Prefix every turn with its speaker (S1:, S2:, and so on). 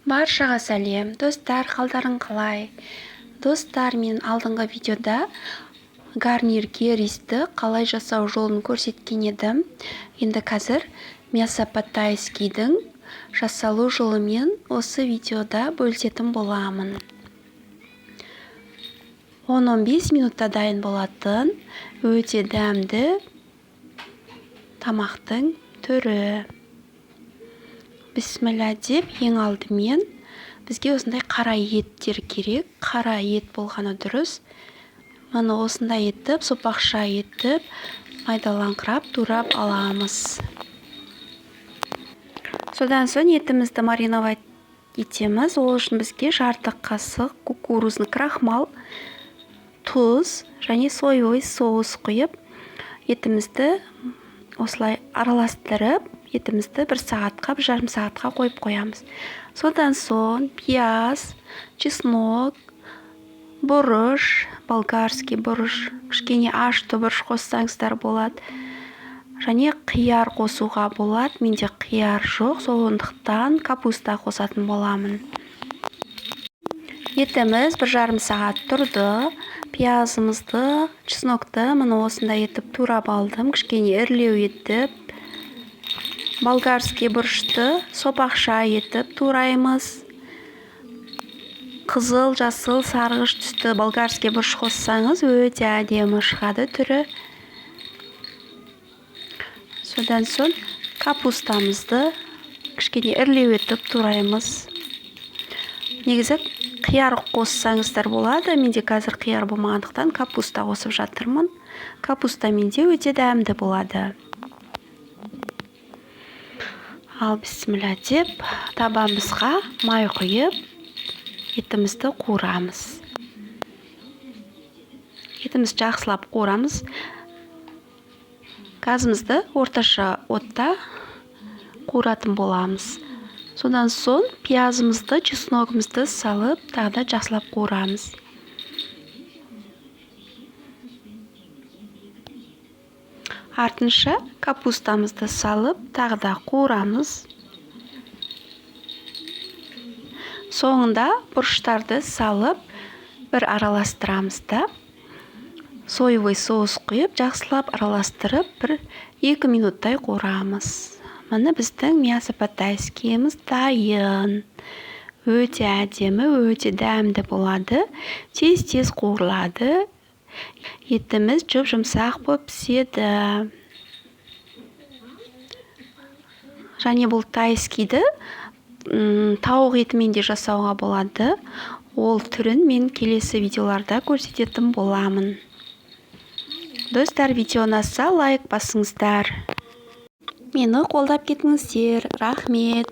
S1: Баршаға сәлем, достар, қалдарың қалай? Достар, мен алдыңғы видеода гарнирге ристі қалай жасау жолын көрсеткен едім. Енді қазір мясо по-тайскийдің жасалу жолымен осы видеода бөлісетін боламын. 10-15 минутта дайын болатын өте дәмді тамақтың түрі. Бисмилля деп, ең алдымен бізге осындай қара еттер керек. Қара ет болғаны дұрыс. Мұны осындай етіп, сопақша етіп, майдалаңқырап турап аламыз. Содан соң етімізді мариновать етеміз. Ол үшін бізге жарты қасық кукурузный крахмал, тұз және соевый соус құйып, етімізді осылай араластырып, етімізді 1 сағатқа, 1,5 сағатқа қойып қоямыз. Содан соң пияз, чеснок, бұрыш, болгарский бұрыш, кішкене ашты бұрыш қоссаңыздар болады. Және қияр қосуға болады. Менде қияр жоқ, сондықтан капуста қосатын боламын. Етіміз 1,5 сағат тұрды. Пиязымызды, чеснокты мұны осындай етіп турап алдым. Кішкене ірілеу етіп, болгарский бұрышты сопақша етіп тураймыз. Қызыл, жасыл, сарғыш түсті болгарский бұрыш қоссаңыз өте әдемі шығады түрі. Содан соң капустамызды кішкене ірілеу етіп тураймыз. Негізі қияр қоссаңыздар болады. Менде қазір қияр болмағандықтан капуста қосып жатырмын. Капуста менде өте дәмді болады. Ал бисмилля деп, табамызға май құйып, етімізді қуырамыз. Етімізді жақсылап қуырамыз. Газымызды орташа отта қуыратын боламыз. Содан соң пиязымызды, чесногымызды салып, тағы да жақсылап қуырамыз. Артынша капустамызды салып, тағы да қуырамыз. Соңында бұрыштарды салып, бір араластырамыз да. Соевый соус құйып, жақсылап араластырып, 1-2 минуттай қуырамыз. Міне біздің мясо по-тайскийіміз дайын. Өте әдемі, өте дәмді болады. Тез-тез қуырылады. Етіміз жұп-жұмсақ болып піседі. Және бұл тайскийді тауық етімен де жасауға болады. Ол түрін мен келесі видеоларда көрсететін боламын. Достар, видео ұнаса лайк басыңыздар. Мені қолдап кетіңіздер. Рахмет.